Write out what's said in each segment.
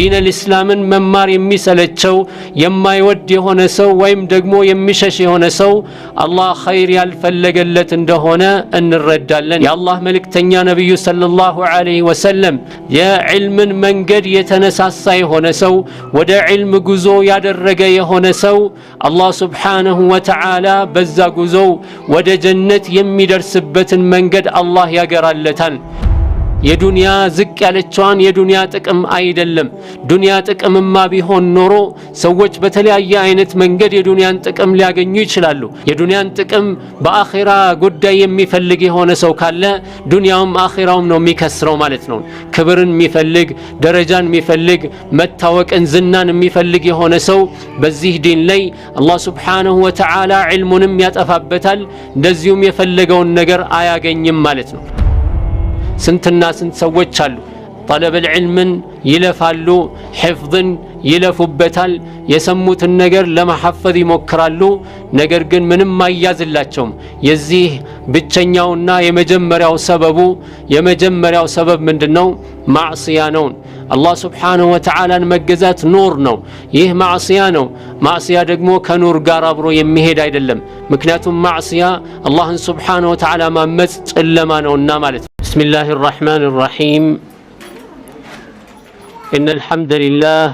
ዲን الاسلامን መማር የሚሰለቸው የማይወድ የሆነ ሰው ወይም ደግሞ የሚሸሽ የሆነ ሰው አላህ ኸይር ያልፈለገለት እንደሆነ እንረዳለን። የአላህ መልእክተኛ ነብዩ ሰለላሁ ዐለይሂ ወሰለም የዕልምን መንገድ የተነሳሳ የሆነ ሰው ወደ ዕልም ጉዞ ያደረገ የሆነ ሰው አላህ ሱብሓነሁ ወተዓላ በዛ ጉዞ ወደ ጀነት የሚደርስበትን መንገድ አላህ ያገራለታል። የዱንያ ዝቅ ያለችዋን የዱንያ ጥቅም አይደለም። ዱንያ ጥቅምማ ቢሆን ኖሮ ሰዎች በተለያየ አይነት መንገድ የዱንያን ጥቅም ሊያገኙ ይችላሉ። የዱንያን ጥቅም በአኺራ ጉዳይ የሚፈልግ የሆነ ሰው ካለ ዱንያውም አኺራውም ነው የሚከስረው ማለት ነው። ክብርን የሚፈልግ ደረጃን የሚፈልግ መታወቅን ዝናን የሚፈልግ የሆነ ሰው በዚህ ዲን ላይ አላህ ሱብሓነሁ ወተዓላ ዒልሙንም ያጠፋበታል፣ እንደዚሁም የፈለገውን ነገር አያገኝም ማለት ነው። ስንትና ስንት ሰዎች አሉ ጠለበል ዒልምን ይለፋሉ፣ ሒፍዝን ይለፉበታል፣ የሰሙትን ነገር ለመሐፈዝ ይሞክራሉ፣ ነገር ግን ምንም አይያዝላቸውም። የዚህ ብቸኛውና የመጀመሪያው ሰበብ ምንድነው? ማዕሲያ ነው። አላህ ሱብሓነሁ ወተዓላን መገዛት ኑር ነው። ይህ ማዕሲያ ነው። ማዕሲያ ደግሞ ከኑር ጋር አብሮ የሚሄድ አይደለም። ምክንያቱም ማዕሲያ አላህን ሱብሓነሁ ወተዓላ ማመጽ ጨለማ ነውና ማለት ነው። ቢስሚላሂ ራሕማኒ ራሒም إن الحمد لله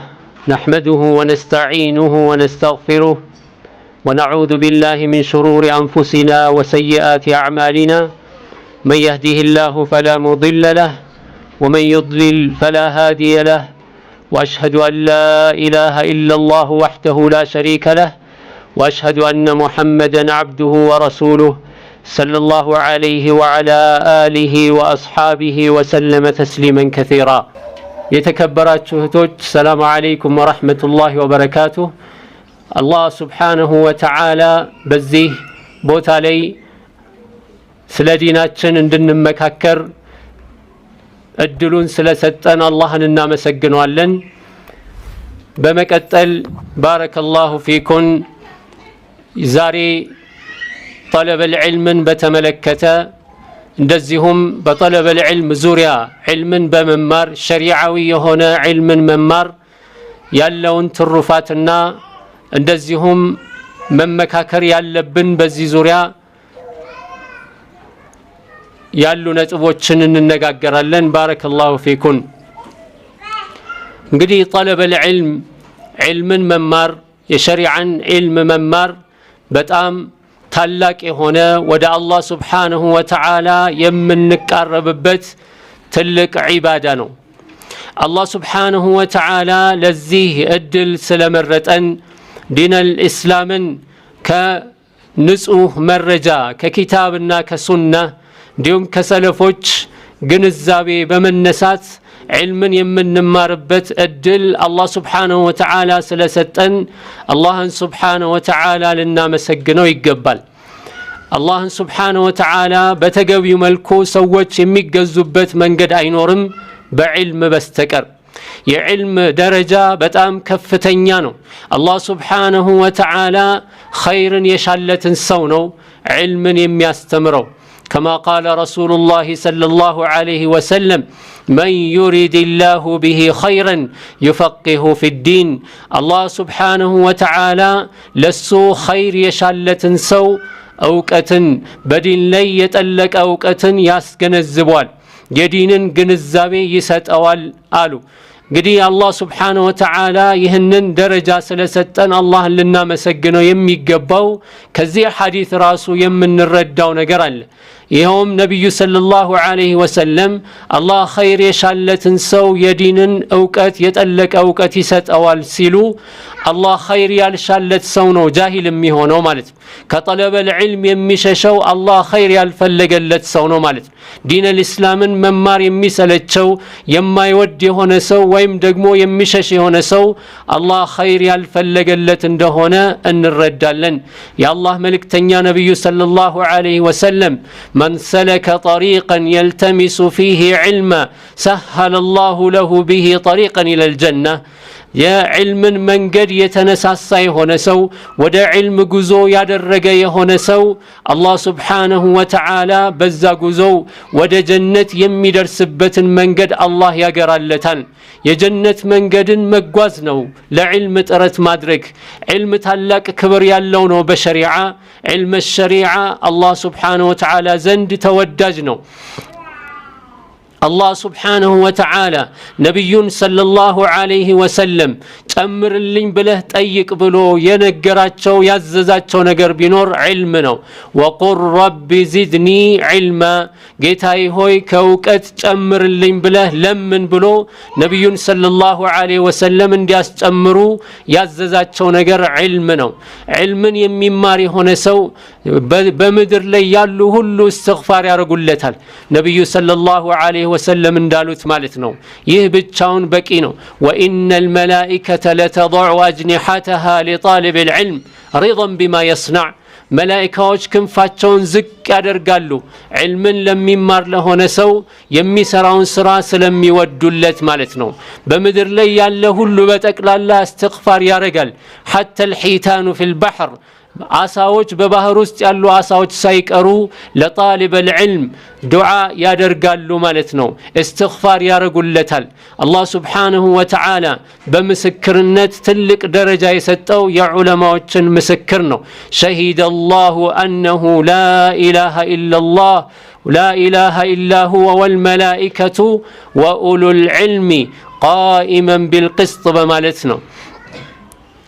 نحمده ونستعينه ونستغفره ونعوذ بالله من شرور أنفسنا وسيئات أعمالنا من يهده الله فلا مضل له ومن يضلل فلا هادي له وأشهد أن لا إله إلا الله وحده لا شريك له وأشهد أن محمدا عبده ورسوله صلى الله عليه وعلى آله وأصحابه وسلم تسليما كثيرا የተከበራችሁ እህቶች ሰላም አለይኩም ወራህመቱላሂ ወበረካቱሁ። አላህ ሱብሓነሁ ወተዓላ በዚህ ቦታ ላይ ስለ ዲናችን እንድንመካከር እድሉን ስለሰጠን አላህን እናመሰግነዋለን። በመቀጠል ባረከላሁ ፊኩም ዛሬ ጠለበል ዒልምን በተመለከተ እንደዚሁም በጠለበል ዒልም ዙሪያ ዒልምን በመማር ሸሪዓዊ የሆነ ዒልምን መማር ያለውን ትሩፋትና እንደዚሁም መመካከር ያለብን በዚህ ዙሪያ ያሉ ነጥቦችን እንነጋገራለን። ባረከላሁ ፊኩም። እንግዲህ ጠለበል ዒልም ዒልምን መማር የሸሪዓን ዒልም መማር በጣም ታላቅ የሆነ ወደ አላህ ሱብሓነሁ ወተዓላ የምንቃረብበት ትልቅ ዒባዳ ነው። አላህ ሱብሓነሁ ወተዓላ ለዚህ እድል ስለመረጠን ዲነል ኢስላምን ከንጹህ መረጃ ከኪታብና ከሱና እንዲሁም ከሰለፎች ግንዛቤ በመነሳት ዒልምን የምንማርበት እድል አላህ ሱብሓነሁ ወተዓላ ስለሰጠን አላህን ሱብሓነሁ ወተዓላ ልናመሰግነው ይገባል። አላህን ሱብሓነሁ ወተዓላ በተገቢው መልኩ ሰዎች የሚገዙበት መንገድ አይኖርም በዒልም በስተቀር። የዒልም ደረጃ በጣም ከፍተኛ ነው። አላህ ሱብሓነሁ ወተዓላ ኸይርን የሻለትን ሰው ነው ዒልምን የሚያስተምረው። كما قال رسول الله صلى الله عليه وسلم من يريد الله به خيرا يفقه في الدين. الله سبحانه وتعالى لسو خير يشالتن سو أوقتن بدين لي يتألك أوقتن ياسجنزبوال يدينن جنزابي يسات أوال آلو እንግዲህ አላህ ሱብሓነሁ ወተዓላ ይህንን ደረጃ ስለሰጠን አላህ ልናመሰግነው የሚገባው ከዚህ ሐዲስ ራሱ የምንረዳው ነገር አለ። ይኸውም ነቢዩ ሰለላሁ ዐለይሂ ወሰለም አላህ ኸይር የሻለትን ሰው የዲንን እውቀት የጠለቀ እውቀት ይሰጠዋል ሲሉ አላህ ኸይር ያልሻለት ሰው ነው ጃሂል የሚሆነው ማለት ነው። ከጠለበል ዒልም የሚሸሸው አላህ ኸይር ያልፈለገለት ሰው ነው ማለት ነው። ዲነል ኢስላምን መማር የሚሰለቸው የማይወድ የሆነ ሰው ወይም ደግሞ የሚሸሽ የሆነ ሰው አላህ ኸይር ያልፈለገለት እንደሆነ እንረዳለን። የአላህ መልእክተኛ ነብዩ ሰለላሁ ዐለይሂ ወሰለም من سلك طريقا يلتمس فيه علما سهل الله له به طريقا إلى الجنة የዕልምን መንገድ የተነሳሳ የሆነ ሰው ወደ ዕልም ጉዞ ያደረገ የሆነ ሰው አላህ ሱብሓነሁ ወተዓላ በዛ ጉዞው ወደ ጀነት የሚደርስበትን መንገድ አላህ ያገራለታል። የጀነት መንገድን መጓዝ ነው ለዕልም ጥረት ማድረግ። ዕልም ታላቅ ክብር ያለው ነው በሸሪዓ። ዕልም ሸሪዓ አላህ ሱብሓነሁ ወተዓላ ዘንድ ተወዳጅ ነው። አላህ ሱብሓነሁ ወተዓላ ነቢዩን ሰለላሁ ዐለይሂ ወሰለም ጨምርልኝ ብለህ ጠይቅ ብሎ የነገራቸው ያዘዛቸው ነገር ቢኖር ዕልም ነው። ወቁል ረቢ ዚድኒ ዒልማ፣ ጌታዬ ሆይ ከእውቀት ጨምርልኝ ብለህ ለምን ብሎ ነቢዩን ሰለላሁ ዐለይሂ ወሰለም እንዲያስጨምሩ ያዘዛቸው ነገር ዕልም ነው። ዕልምን የሚማር የሆነ ሰው በምድር ላይ ያሉ ሁሉ እስትግፋር ያደርጉለታል። ነቢዩ ሰለላሁ ዐለይሂ ወሰለም እንዳሉት ማለት ነው። ይህ ብቻውን በቂ ነው። ወኢነል መላኢከተ ለተضዑ አጅኒሐተሃ ሊጣሊብ ልዕልም ሪضን ቢማ የስናዕ፣ መላኢካዎች ክንፋቸውን ዝቅ ያደርጋሉ ዕልምን ለሚማር ለሆነ ሰው የሚሰራውን ስራ ስለሚወዱለት ማለት ነው። በምድር ላይ ያለ ሁሉ በጠቅላላ እስትግፋር ያደርጋል። ሐታ ልሒታኑ ፊ ልባሕር፣ አሳዎች በባህር ውስጥ ያሉ አሳዎች ሳይቀሩ ለጣሊብ ልዕልም ዱዓ ያደርጋሉ ማለት ነው። እስትግፋር ያደርጉለታል። አላህ ሱብሓነሁ ወተዓላ በምስክርነት ትልቅ ደረጃ የሰጠው የዑለማዎችን ምስክር ነው። ሸሂደ አላሁ አነሁ ላ ኢላሃ ኢላላህ ላ ኢላሃ ኢላ ሁወ ወልመላኢከቱ ወኡሉል ዒልሚ ቃኢመን ቢልቅስጥ በማለት ነው።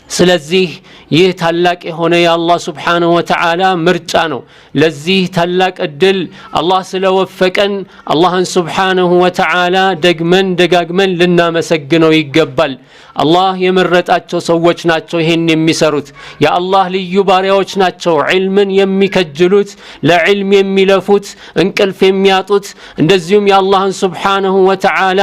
ስለዚህ ይህ ታላቅ የሆነ የአላህ ሱብሓነሁ ወተዓላ ምርጫ ነው። ለዚህ ታላቅ እድል አላህ ስለወፈቀን አላህን ሱብሓነሁ ወተዓላ ደግመን ደጋግመን ልናመሰግነው ይገባል። አላህ የመረጣቸው ሰዎች ናቸው ይህን የሚሰሩት። የአላህ ልዩ ባሪያዎች ናቸው ዒልምን የሚከጅሉት፣ ለዒልም የሚለፉት፣ እንቅልፍ የሚያጡት፣ እንደዚሁም የአላህን ሱብሓነሁ ወተዓላ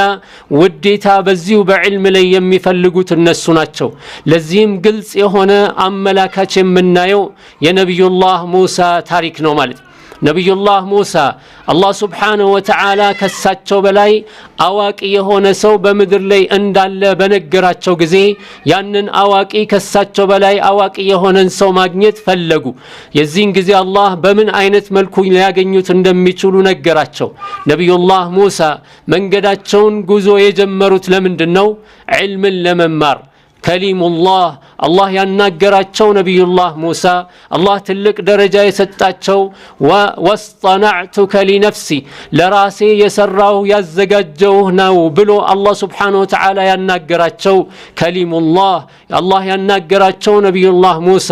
ውዴታ በዚሁ በዒልም ላይ የሚፈልጉት እነሱ ናቸው። ለዚህም ግልጽ የሆነ አመላካች የምናየው የነቢዩላህ ሙሳ ታሪክ ነው ማለት። ነቢዩላህ ሙሳ አላህ ሱብሓነሁ ወተዓላ ከሳቸው በላይ አዋቂ የሆነ ሰው በምድር ላይ እንዳለ በነገራቸው ጊዜ ያንን አዋቂ ከሳቸው በላይ አዋቂ የሆነን ሰው ማግኘት ፈለጉ። የዚህን ጊዜ አላህ በምን አይነት መልኩ ሊያገኙት እንደሚችሉ ነገራቸው። ነቢዩላህ ሙሳ መንገዳቸውን ጉዞ የጀመሩት ለምንድን ነው? ዒልምን ለመማር። ከሊሙላህ አላህ ያናገራቸው ነቢዩላህ ሙሳ አላህ ትልቅ ደረጃ የሰጣቸው ወስጠናዕቱከ ሊነፍሲ ለራሴ የሰራው ያዘጋጀውህ ነው ብሎ አላህ ሱብሓነሁ ወተዓላ ያናገራቸው ከሊሙላህ አላህ ያናገራቸው ነቢዩላህ ሙሳ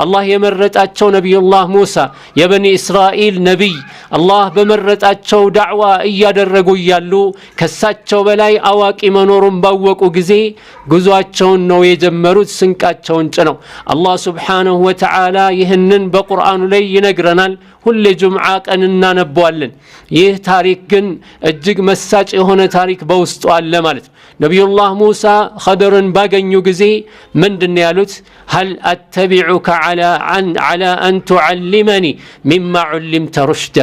አላህ የመረጣቸው ነቢዩላህ ሙሳ የበኒ እስራኤል ነቢይ አላህ በመረጣቸው ዳዕዋ እያደረጉ እያሉ ከሳቸው በላይ አዋቂ መኖሩን ባወቁ ጊዜ ጉዟቸውን ነው የጀመሩት። ስንቃቸውን ጭነው አላህ ሱብሓነሁ ወተዓላ ይህንን በቁርአኑ ላይ ይነግረናል። ሁሌ ጁምዓ ቀን እናነበዋለን። ይህ ታሪክ ግን እጅግ መሳጭ የሆነ ታሪክ በውስጡ አለ ማለት ነው። ነቢዩላህ ሙሳ ኸድርን ባገኙ ጊዜ ምንድን ያሉት? ሀል አተቢዑከ ዐላ አን ቱዐሊመኒ ሚማ ዑሊምተ ሩሽዳ፣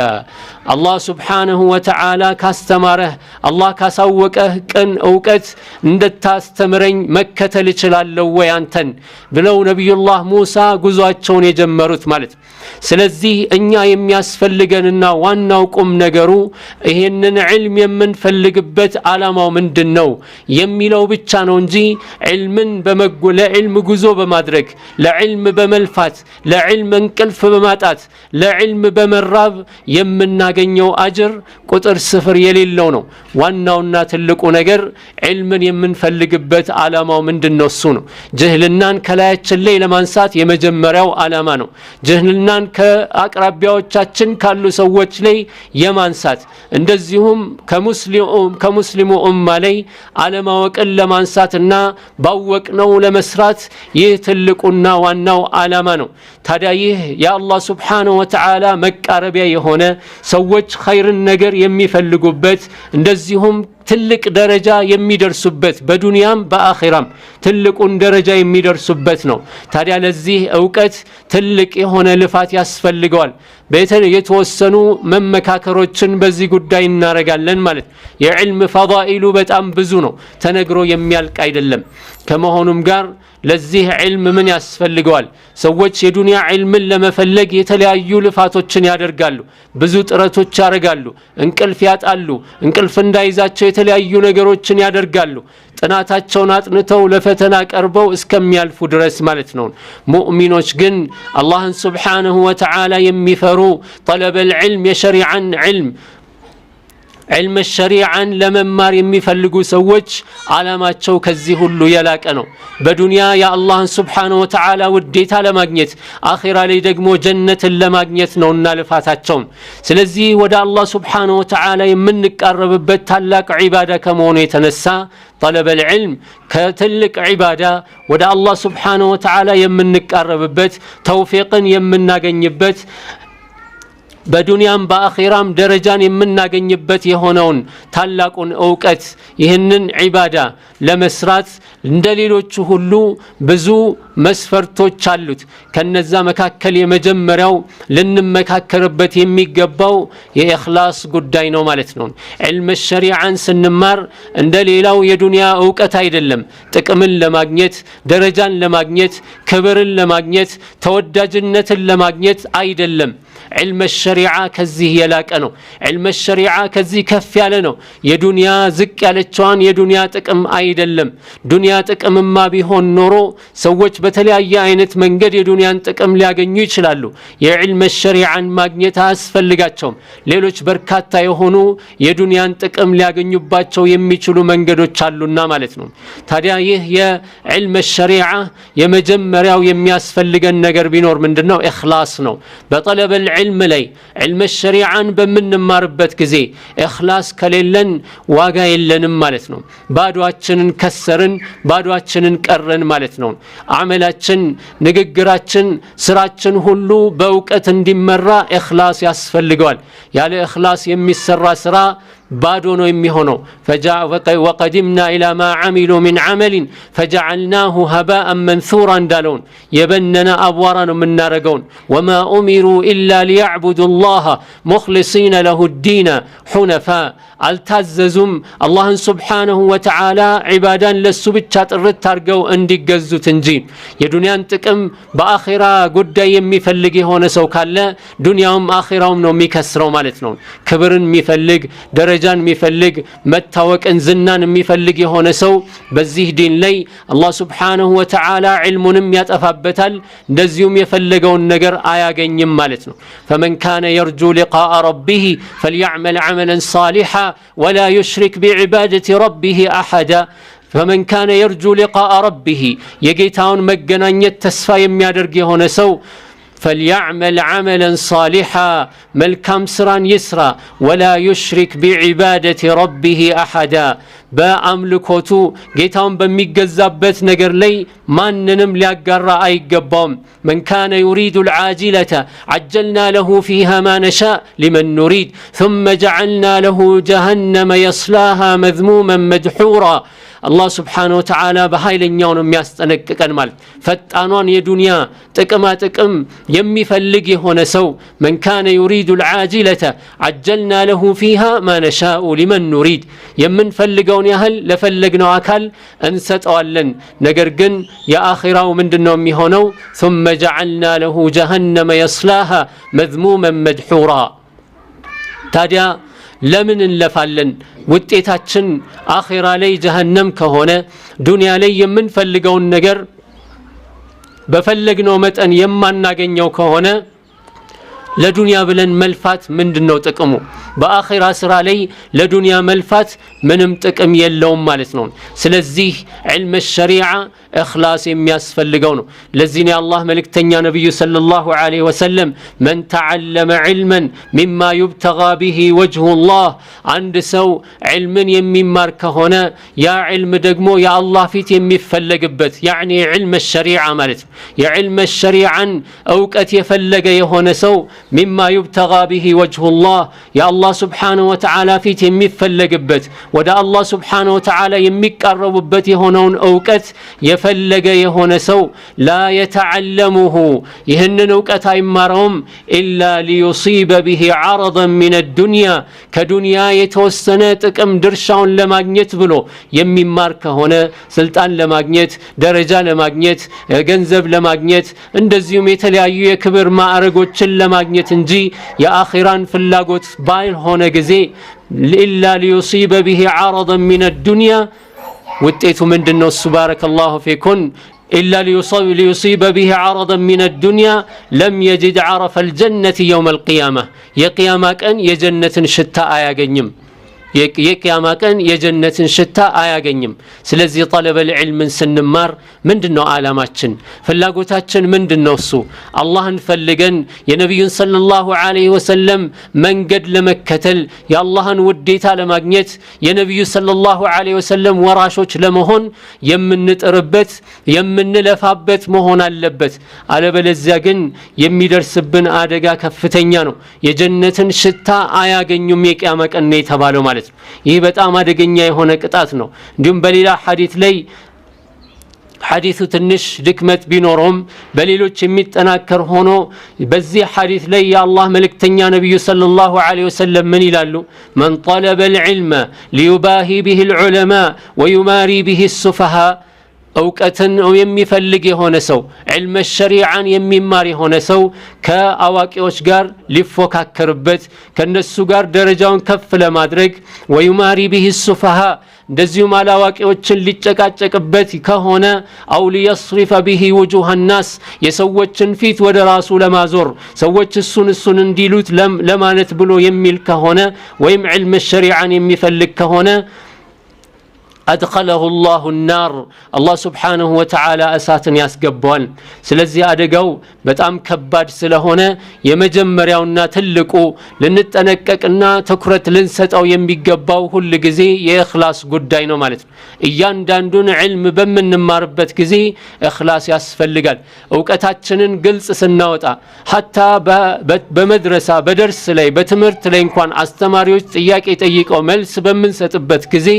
አላህ ሱብሓነሁ ወተዓላ ካስተማረህ አላህ ካሳወቀህ ቅን እውቀት እንድታስተምረኝ መከተል እችላለሁ ወይ አንተን ብለው ነቢዩላህ ሙሳ ጉዟቸውን የጀመሩት ማለት። ስለዚህ እኛ የሚያስፈልገንና ዋናው ቁም ነገሩ ይሄንን ዒልም የምንፈልግበት ዓላማው ምንድን ነው የሚለው ብቻ ነው እንጂ ዒልምን ለዒልም ጉዞ በማድረግ ለዒልም በመልፋት ለዒልም እንቅልፍ በማጣት ለዒልም በመራብ የምናገኘው አጅር ቁጥር ስፍር የሌለው ነው። ዋናውና ትልቁ ነገር ዒልምን የምንፈልግበት ዓላማው ምንድን ነው? እሱ ነው። ጅህልናን ከላያችን ላይ ለማንሳት የመጀመሪያው ዓላማ ነው። ጅህልናን ከአቅራቢያዎቻችን ካሉ ሰዎች ላይ የማንሳት እንደዚሁም ከሙስሊሙ ኡማ ላይ አለማወቅን ለማንሳትና ባወቅነው ለመስራት ይህ ትልቁና ዋናው ዓላማ ነው። ታዲያ ይህ የአላህ ሱብሓነሁ ወተዓላ መቃረቢያ የሆነ ሰዎች ኸይርን ነገር የሚፈልጉበት እንደዚሁም ትልቅ ደረጃ የሚደርሱበት በዱንያም በአኺራም ትልቁን ደረጃ የሚደርሱበት ነው። ታዲያ ለዚህ ዕውቀት ትልቅ የሆነ ልፋት ያስፈልገዋል። የተወሰኑ መመካከሮችን በዚህ ጉዳይ እናረጋለን ማለት። የዕልም ፈዳኢሉ በጣም ብዙ ነው፣ ተነግሮ የሚያልቅ አይደለም። ከመሆኑም ጋር ለዚህ ዕልም ምን ያስፈልገዋል? ሰዎች የዱንያ ዕልምን ለመፈለግ የተለያዩ ልፋቶችን ያደርጋሉ፣ ብዙ ጥረቶች ያደርጋሉ፣ እንቅልፍ ያጣሉ፣ እንቅልፍ እንዳይዛቸው የተለያዩ ነገሮችን ያደርጋሉ። ጥናታቸውን አጥንተው ለፈተና ቀርበው እስከሚያልፉ ድረስ ማለት ነው። ሙእሚኖች ግን አላህን ሱብሓነሁ ወተዓላ የሚፈሩ ጠለበል ዒልም የሸሪዓን ዕልም ሸሪዓን ለመማር የሚፈልጉ ሰዎች ዓላማቸው ከዚህ ሁሉ የላቀ ነው። በዱንያ የአላህን ሱብሓነሁ ወተዓላ ውዴታ ለማግኘት አኺራ ላይ ደግሞ ጀነትን ለማግኘት ነውና ልፋታቸው። ስለዚህ ወደ አላህ ሱብሓነሁ ወተዓላ የምንቃረብበት ታላቅ ዒባዳ ከመሆኑ የተነሳ ጠለበል ዒልም ከትልቅ ዒባዳ ወደ አላህ ሱብሓነሁ ወተዓላ የምንቃረብበት ተውፊቅን የምናገኝበት በዱንያም በአኺራም ደረጃን የምናገኝበት የሆነውን ታላቁን ዕውቀት ይህንን ዒባዳ ለመስራት እንደሌሎቹ ሁሉ ብዙ መስፈርቶች አሉት። ከነዛ መካከል የመጀመሪያው ልንመካከርበት የሚገባው የኢኽላስ ጉዳይ ነው ማለት ነው። ዕልም ሸሪዓን ስንማር እንደሌላው የዱንያ ዕውቀት አይደለም። ጥቅምን ለማግኘት፣ ደረጃን ለማግኘት፣ ክብርን ለማግኘት፣ ተወዳጅነትን ለማግኘት አይደለም። ዕልም ሸሪዓ ከዚህ የላቀ ነው። ዕልም ሸሪዓ ከዚህ ከፍ ያለ ነው። የዱንያ ዝቅ ያለችዋን የዱንያ ጥቅም አይደለም። ዱንያ ጥቅምማ ቢሆን ኖሮ ሰዎች በተለያየ አይነት መንገድ የዱንያን ጥቅም ሊያገኙ ይችላሉ። የዕልም ሸሪዓን ማግኘት አያስፈልጋቸውም። ሌሎች በርካታ የሆኑ የዱንያን ጥቅም ሊያገኙባቸው የሚችሉ መንገዶች አሉና ማለት ነው። ታዲያ ይህ የዕልም ሸሪዓ የመጀመሪያው የሚያስፈልገን ነገር ቢኖር ምንድነው? ኢኽላስ ነው። በጠለበል ዕልም ላይ ዕልም ሸሪዓን በምንማርበት ጊዜ ኢኽላስ ከሌለን ዋጋ የለንም ማለት ነው። ባዶአችንን ከሰርን፣ ባዶአችንን ቀረን ማለት ነው። አመላችን፣ ንግግራችን፣ ስራችን ሁሉ በእውቀት እንዲመራ ኢኽላስ ያስፈልገዋል። ያለ ኢኽላስ የሚሰራ ስራ ባዶ ነው የሚሆነው። ወቀዲምና ኢላ ማ ዓሚሉ ሚን ዓመሊን ፈጀዐልናሁ ሀባአን መንሱራ እንዳለውን የበነነ አቧራ ነው የምናረገውን። ወማ ኡሚሩ ኢላ ሊያዕቡዱ ላህ ሙኽሊሲነ ለሁ ዲነ ሑነፋ አልታዘዙም አላህን ሱብሓነሁ ወተዓላ ዒባዳን ለሱ ብቻ ጥርት አድርገው እንዲገዙት እንጂ። የዱንያን ጥቅም በአኺራ ጉዳይ የሚፈልግ የሆነ ሰው ካለ ዱንያውም አኺራውም ነው የሚከስረው ማለት ነው። ክብርን የሚፈልግ ደረጃን የሚፈልግ መታወቅን ዝናን የሚፈልግ የሆነ ሰው በዚህ ዲን ላይ አላህ ሱብሓነሁ ወተዓላ ዕልሙንም ያጠፋበታል፣ እንደዚሁም የፈለገውን ነገር አያገኝም ማለት ነው። ፈመን ካነ የርጁ ሊቃአ ረቢህ ፈልያዕመል ዐመለን ሳሊሓ ወላ ዩሽሪክ ቢዕባደቲ ረቢህ አሐዳ። ፈመን ካነ የርጁ ሊቃአ ረቢህ የጌታውን መገናኘት ተስፋ የሚያደርግ የሆነ ሰው فليعمل عملا صالحا ملكام سران يسرا ولا يشرك بعبادة ربه أحدا በአምልኮቱ ጌታውን በሚገዛበት ነገር ላይ ማንንም ሊያጋራ አይገባም። من كان يريد العاجلة عجلنا له فيها ما نشاء لمن نريد ثم جعلنا له جهنم يصلاها مذموما مدحورا አላህ ስብሓነሁ ወተዓላ በኃይለኛው ነው የሚያስጠነቅቀን ማለት። ፈጣኗን የዱንያ ጥቅማ ጥቅም የሚፈልግ የሆነ ሰው መን ካነ ዩሪዱ ልዓጅለተ አጀልና ለሁ ፊሃ ማ ነሻኡ ሊመን ኑሪድ የምንፈልገውን ያህል ለፈለግነው አካል እንሰጠዋለን። ነገር ግን የአኺራው ምንድን ነው የሚሆነው? ثم جعلنا له جهنم يصلاها مذموما مدحورا። ታዲያ ለምን እንለፋለን? ውጤታችን አኺራ ላይ ጀሃነም ከሆነ ዱንያ ላይ የምንፈልገውን ነገር በፈለግነው መጠን የማናገኘው ከሆነ ለዱንያ ብለን መልፋት ምንድነው ጥቅሙ? በአኺራ ስራ ላይ ለዱንያ መልፋት ምንም ጥቅም የለውም ማለት ነው። ስለዚህ ዕልም ሸሪዓ إخلاص የሚያስፈልገው ነው ለዚህ ነው የአላህ መልእክተኛ ነብዩ ሰለላሁ ዐለይሂ ወሰለም من تعلم علما مما يبتغى به وجه الله አንድ ሰው ዒልምን የሚማር ከሆነ ያ ዒልም ደግሞ የአላህ ፊት የሚፈለግበት يعني علم الشريعه ማለት የዕልም الشريعን ዕውቀት የፈለገ የሆነ ሰው مما يبتغى به وجه الله የአላህ Subhanahu Wa Ta'ala ፊት የሚፈለግበት ወደ አላህ Subhanahu Wa Ta'ala የሚቀርቡበት የሆነውን ዕውቀት የፈለገ የሆነ ሰው لا يتعلمه ይህንን ዕውቀት አይማረውም إلا ليصيب به عرضا من الدنيا ከዱንያ የተወሰነ ጥቅም ድርሻውን ለማግኘት ብሎ የሚማር ከሆነ ስልጣን ለማግኘት ደረጃ ለማግኘት ገንዘብ ለማግኘት እንደዚሁም የተለያዩ የክብር ማዕረጎችን ለማግኘት እንጂ የአኺራን ፍላጎት ባይሆነ ጊዜ إلا ليصيب به عرضا من الدنيا ውጤቱ ምንድነው ሱብሃነከላሁ ፊኩን إلا ليصيب به عرضا من الدنيا لم يجد عرف الجنة يوم القيامة يقيامة كان يجنة شتاء آياغنيم የቂያማ ቀን የጀነትን ሽታ አያገኝም ስለዚህ طلب العلم ስንማር ምንድነው ዓላማችን ፍላጎታችን ምንድነው እሱ አላህን ፈልገን የነብዩን ሰለላሁ ዐለይሂ ወሰለም መንገድ ለመከተል የአላህን ውዴታ ለማግኘት የነብዩ ሰለላሁ ዐለይሂ ወሰለም ወራሾች ለመሆን የምንጥርበት የምንለፋበት መሆን አለበት አለበለዚያ ግን የሚደርስብን አደጋ ከፍተኛ ነው የጀነትን ሽታ አያገኙም የቂያማ ቀን ነው የተባለው ማለት ይህ በጣም አደገኛ የሆነ ቅጣት ነው እንዲሁም በሌላ ሐዲስ ላይ ሐዲሱ ትንሽ ድክመት ቢኖርም በሌሎች የሚጠናከር ሆኖ በዚህ ሐዲስ ላይ የአላህ መልእክተኛ ነብዩ ሰለላሁ ዐለይሂ ወሰለም ምን ይላሉ من طلب العلم ليباهي به العلماء ويماري به السفهاء ዕውቀትን የሚፈልግ የሆነ ሰው علم الشريعን የሚማር የሆነ ሰው ከአዋቂዎች ጋር ሊፎካከርበት ከነሱ ጋር ደረጃውን ከፍ ለማድረግ ويماري به السفهاء እንደዚሁም አላዋቂዎችን ሊጨቃጨቅበት ከሆነ አው ሊيصرف به وجوه الناس የሰዎችን ፊት ወደ ራሱ ለማዞር ሰዎች እሱን እንዲሉት ለማለት ብሎ የሚል ከሆነ ወይም علم الشريعን የሚፈልግ ከሆነ أدخله الله النار الله سبحانه وتعالى أساتن ياسقبوان سلزي أدقو بتأم كباد سلهونا يمجمريونا تلقو لنتنككنا تكرت لنست أو ينبيقباو كل جزي يخلاص قدينو مالت إيان داندون علم بمن ماربت جزي إخلاص ياسفل لقال وكتاتشنن قلس سنوتا حتى بمدرسة بدرس لي بتمرت لينكوان أستماريوش إياك إتيك أو ملس بمن ستبت جزي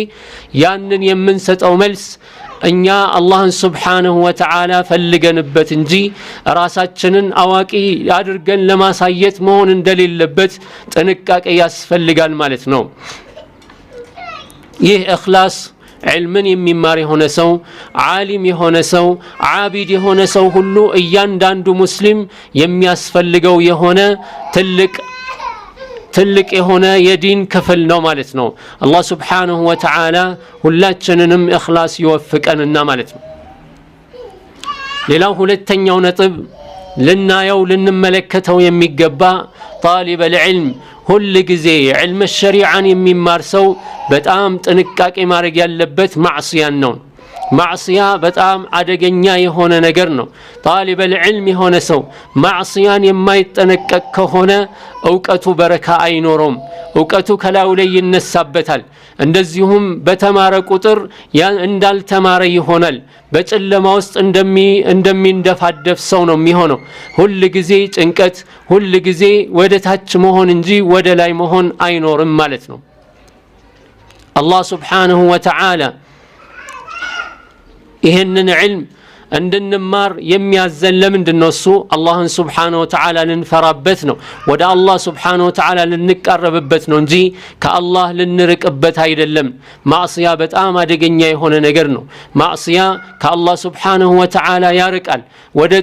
يعني የምንሰጠው መልስ እኛ አላህን Subhanahu Wa Ta'ala ፈልገንበት እንጂ ራሳችንን አዋቂ አድርገን ለማሳየት መሆን እንደሌለበት ጥንቃቄ ያስፈልጋል ማለት ነው ይህ ኢኽላስ علምን የሚማር የሆነ ሰው ዓሊም የሆነ ሰው ዓቢድ የሆነ ሰው ሁሉ እያንዳንዱ ሙስሊም የሚያስፈልገው የሆነ ትልቅ የሆነ የዲን ክፍል ነው ማለት ነው አላህ Subhanahu Wa Ta'ala ሁላችንንም ኢኽላስ ይወፍቀንና ማለት ነው ሌላው ሁለተኛው ነጥብ ልናየው ልንመለከተው የሚገባ طالب العلم ሁሉ ጊዜ علم الشريعን የሚማር ሰው በጣም ጥንቃቄ ማድረግ ያለበት ማዕሲያን ነው ማዕሲያ በጣም አደገኛ የሆነ ነገር ነው طالب العلم የሆነ ሰው ማዕሲያን የማይጠነቀቅ ከሆነ ዕውቀቱ በረካ አይኖርም ዕውቀቱ ከላው ላይ ይነሳበታል እንደዚሁም በተማረ ቁጥር እንዳልተማረ ይሆናል በጨለማ ውስጥ እንደሚንደፋደፍ ሰው ነው የሚሆነው ሁሉ ጊዜ ጭንቀት ሁሉ ጊዜ ወደ ታች መሆን እንጂ ወደ ላይ መሆን አይኖርም ማለት ነው አላህ Subhanahu Wa Ta'ala ይሄንን علم እንድንማር የሚያዘን ለምንድነው እሱ አላህን Subhanahu Wa Ta'ala ልንፈራበት ነው ወደ አላህ Subhanahu Wa Ta'ala ልንቀርብበት ነው እንጂ ከአላህ ልንርቅበት አይደለም ማዕሲያ በጣም አደገኛ የሆነ ነገር ነው ማዕሲያ ከአላህ Subhanahu Wa Ta'ala ያርቃል ወደ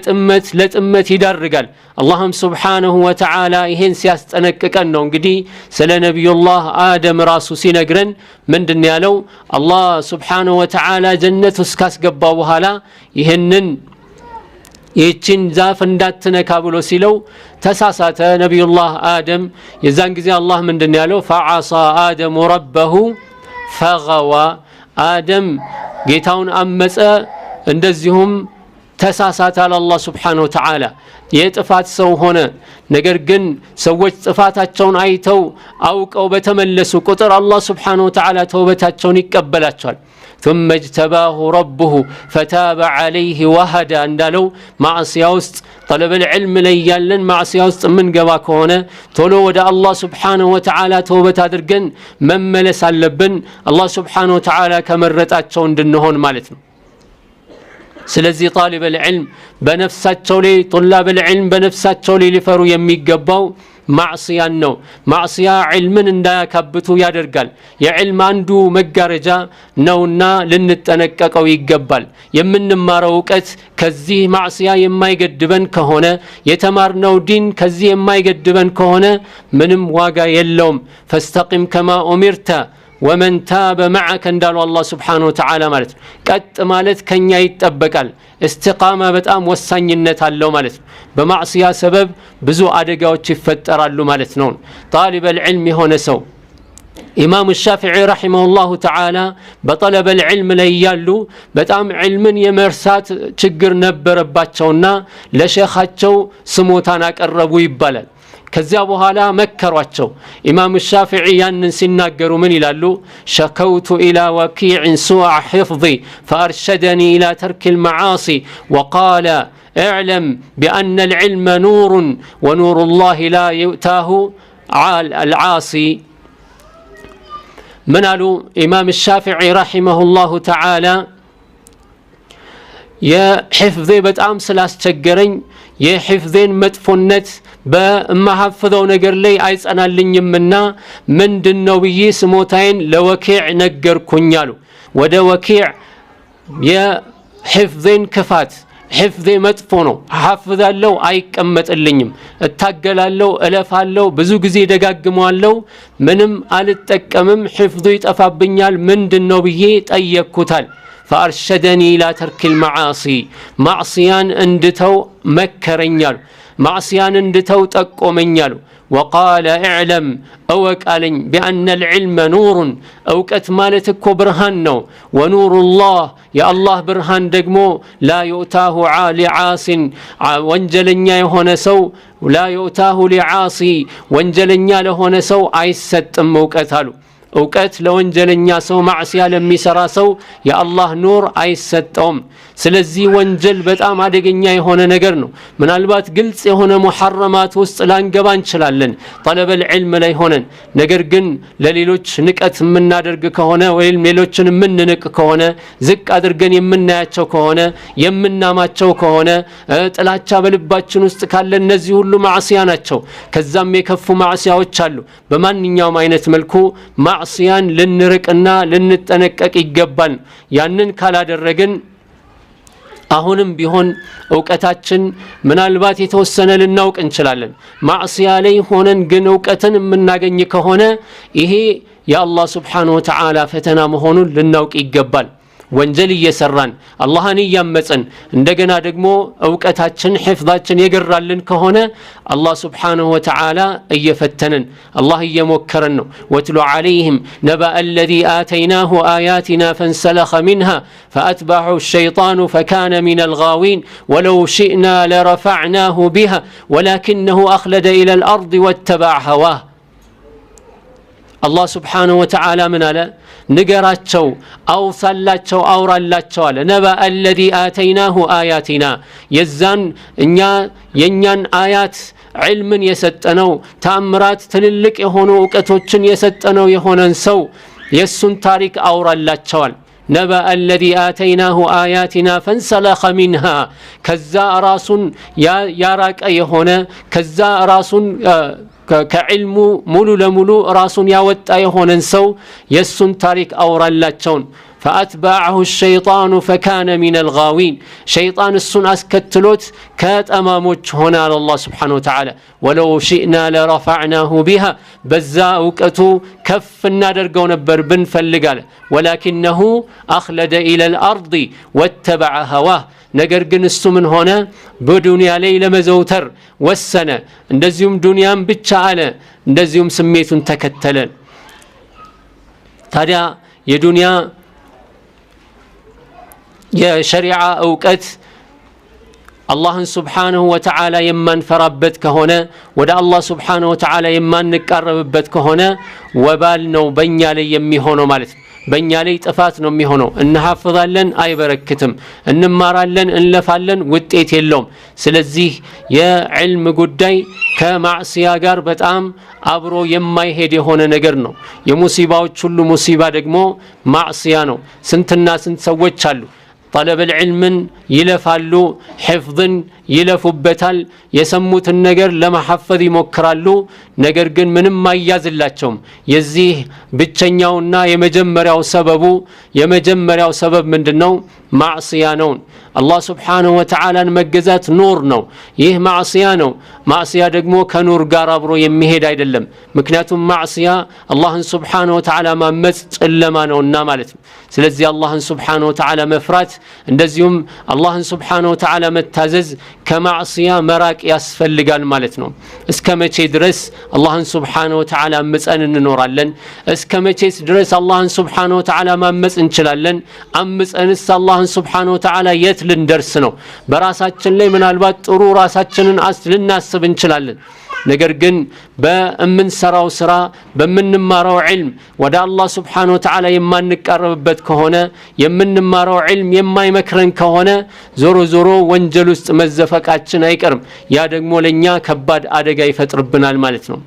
ለጥመት ይዳርጋል አላህም Subhanahu Wa Ta'ala ይሄን ሲያስጠነቅቀን ነው እንግዲህ ስለ ነብዩላህ አደም ራሱ ሲነግረን ምንድነው ያለው አላህ Subhanahu Wa Ta'ala ጀነት ውስጥ ካስገባው በኋላ ይሄንን ይህችን ዛፍ እንዳትነካ ብሎ ሲለው ተሳሳተ ነብዩላህ አደም የዛን ጊዜ አላህ ምንድነው ያለው فعصى آدم ربه فغوى አደም ጌታውን አመፀ እንደዚሁም ተሳሳተ አለ አላህ Subhanahu Wa Ta'ala የጥፋት ሰው ሆነ ነገር ግን ሰዎች ጥፋታቸውን አይተው አውቀው በተመለሱ ቁጥር አላህ Subhanahu Wa Ta'ala ተውበታቸውን ይቀበላቸዋል ثم اجتباه ربه فتاب عليه وهدى እንዳለው ማዕሲያ ውስጥ طلب العلم ላይ ያለን ማዕሲያ ውስጥ ምን ገባ ከሆነ ቶሎ ወደ አላህ Subhanahu Wa Ta'ala ተውበት አድርገን መመለስ አለብን አላህ Subhanahu Wa Ta'ala ከመረጣቸው እንድንሆን ማለት ነው ስለዚህ طالب العلم በነፍሳቸው ላይ طلاب العلم በነፍሳቸው ላይ ሊፈሩ የሚገባው ማዕሲያ ነው ማዕሲያ ዒልምን እንዳያካብቱ ያደርጋል የዒልም አንዱ መጋረጃ ነውና ልንጠነቀቀው ይገባል የምንማረው ዕውቀት ከዚህ ማዕሲያ የማይገድበን ከሆነ የተማርነው ዲን ከዚህ የማይገድበን ከሆነ ምንም ዋጋ የለውም فاستقم كما أمرت ومن تاب معك እንዳሉ አላህ Subhanahu Wa Ta'ala ማለት ቀጥ ማለት ከኛ ይጠበቃል እስቲቃማ በጣም ወሳኝነት አለው ማለት በማዕሲያ ሰበብ ብዙ አደጋዎች ይፈጠራሉ ማለት ነው طالب العلم የሆነ ሰው ኢማም الشافعي رحمه الله تعالى በطلب العلم ላይ ያሉ በጣም ዒልምን የመርሳት ችግር ነበረባቸውና ለሼኻቸው ስሞታን አቀረቡ ይባላል ከዚያ በኋላ መከሯቸው ኢማም الشافعي ያንን ሲናገሩ ምን ይላሉ شكوت الى وكيع سوء حفظي فارشدني الى ترك المعاصي وقال اعلم بان العلم نور ونور الله لا يؤتاه العاصي من قالوا امام الشافعي رحمه الله تعالى يا حفظي በጣም ስላስቸገረኝ የሕፍዜን መጥፎነት በማሐፈዘው ነገር ላይ አይጸናልኝምና ምንድነው ብዬ ስሞታዬን ለወኪዕ ነገርኩኝ አሉ ወደ ወኪዕ የሕፍዜን ክፋት ሕፍዜ መጥፎ ነው ሐፍዛለሁ አይቀመጥልኝም እታገላለሁ እለፋለሁ ብዙ ጊዜ ደጋግመዋለሁ ምንም አልጠቀምም ሕፍዙ ይጠፋብኛል ምንድነው ብዬ ጠየቅኩታል فارشدني الى ترك المعاصي معصيان اندتو مكرنيال معصيان اندتو تقومنيال وقال اعلم اوقالن بان العلم نور اوقت مالتكو برهان نو ونور الله يا الله برهان دغمو لا يؤتاه لعاص وانجلنيا يهونه سو لا يؤتاه لعاصي وانجلنيا لهونه سو አይሰጥም اوقتالو እውቀት ለወንጀለኛ ሰው ማዕሲያ ለሚሰራ ሰው የአላህ ኑር አይሰጠውም ስለዚህ ወንጀል በጣም አደገኛ የሆነ ነገር ነው ምናልባት ግልጽ የሆነ ሙሐረማት ውስጥ ላንገባ እንችላለን طلب العلم ላይ ሆነን ነገር ግን ለሌሎች ንቀት የምናደርግ ከሆነ ወይም ሌሎችን የምንንቅ ከሆነ ዝቅ አድርገን የምናያቸው ከሆነ የምናማቸው ከሆነ ጥላቻ በልባችን ውስጥ ካለ እነዚህ ሁሉ ማዕሲያ ናቸው ከዛም የከፉ ማዕሲያዎች አሉ በማንኛውም አይነት መልኩ ማዕሲያን ልንርቅና ልንጠነቀቅ ይገባል ያንን ካላደረግን አሁንም ቢሆን ዕውቀታችን ምናልባት የተወሰነ ልናውቅ እንችላለን ማዕሲያ ላይ ሆነን ግን ዕውቀትን የምናገኝ ከሆነ ይሄ የአላህ Subhanahu Wa Ta'ala ፈተና መሆኑን ልናውቅ ይገባል ወንጀል እየሰራን አላህን እያመፀን እንደገና ደግሞ ዕውቀታችን ሕፍዛችን የገራልን ከሆነ አላህ Subhanahu Wa Ta'ala እየፈተነን አላህ እየሞከረን ነው ወትሉ عليهم نبأ الذي آتيناه آياتنا فانسلخ منها فأتبعه الشيطان فكان من الغاوين ولو شئنا لرفعناه بها ولكنه أخلد إلى الأرض واتبع هواه الله سبحانه وتعالى من على ንገራቸው አውሳላቸው አውራላቸው አለ ነባ الذي آتيناه آياتنا የዛን እኛ የኛን አያት ዒልምን የሰጠነው ተአምራት ትልልቅ የሆኑ ዕውቀቶችን የሰጠነው የሆነን ሰው የሱን ታሪክ አውራላቸዋል نبأ الذي آتيناه آياتنا فانسلخ منها كذا راسون يا راك يهونا كذا راسون ከዕልሙ ሙሉ ለሙሉ ራሱን ያወጣ የሆነን ሰው የሱን ታሪክ አውራላቸውን فأتبعه الشيطان فكان من الغاوين شيطان السن أسكتلوت كاتماموش هنا على الله سبحانه وتعالى ولو شئنا لرفعناه بها بزاؤكتو كف النادر قون بربن فاللقال ولكنه أخلد إلى الأرض واتبع هواه ነገር ግን እሱ ምን ሆነ በዱንያ ላይ ለመዘውተር ወሰነ እንደዚሁም ዱንያን ብቻ አለ እንደዚሁም ስሜቱን ተከተለ ታዲያ የዱንያ የሸሪዓ እውቀት አላህን ሱብሓነሁ ወተዓላ የማንፈራበት ከሆነ ወደ አላህ ሱብሓነሁ ወተዓላ የማንቃረብበት ከሆነ ወባል ነው በእኛ ላይ የሚሆነው ማለት ነው። በእኛ ላይ ጥፋት ነው የሚሆነው። እንሐፍዛለን አይበረክትም፣ እንማራለን እንለፋለን ውጤት የለውም። ስለዚህ የዕልም ጉዳይ ከማዕሲያ ጋር በጣም አብሮ የማይሄድ የሆነ ነገር ነው። የሙሲባዎች ሁሉ ሙሲባ ደግሞ ማዕሲያ ነው። ስንትና ስንት ሰዎች አሉ طلب العلم ይለፋሉ፣ ሕፍዝን ይለፉበታል፣ የሰሙትን ነገር ለማሐፈዝ ይሞክራሉ። ነገር ግን ምንም አይያዝላቸውም። የዚህ ብቸኛውና የመጀመሪያው ሰበብ ምንድነው? ማዕሲያ ነው። አላህ ሱብሓነሁ ወተዓላን መገዛት ኑር ነው። ይህ ማዕሲያ ነው። ማዕሲያ ደግሞ ከኑር ጋር አብሮ የሚሄድ አይደለም። ምክንያቱም ማዕሲያ አላህን ሱብሓነሁ ወተዓላ ማመጽ ጨለማ ነውና ማለት ነው። ስለዚህ አላህን ሱብሓነሁ ወተዓላ መፍራት እንደዚሁም አላህን ሱብሓነሁ ወተዓላ መታዘዝ ከማዕሲያ መራቅ ያስፈልጋል ማለት ነው። እስከ መቼ ድረስ አላህን ሱብሓነሁ ወተዓላ አምፀን እንኖራለን? እስከ መቼስ ድረስ አላህን ሱብሓነሁ ወተዓላ ማመጽ እንችላለን? አምፀንስ አላህን ሱብሓነሁ ወተዓላ የት ልንደርስ ነው? በራሳችን ላይ ምናልባት ጥሩ ራሳችንን ልናስብ እንችላለን። ነገር ግን በእምንሰራው ስራ በምንማረው ዒልም ወደ አላህ ሱብሓነሁ ወተዓላ የማንቃረብበት ከሆነ የምንማረው ዒልም የማይመክረን ከሆነ ዞሮ ዞሮ ወንጀል ውስጥ መዘፈቃችን አይቀርም። ያ ደግሞ ለኛ ከባድ አደጋ ይፈጥርብናል ማለት ነው።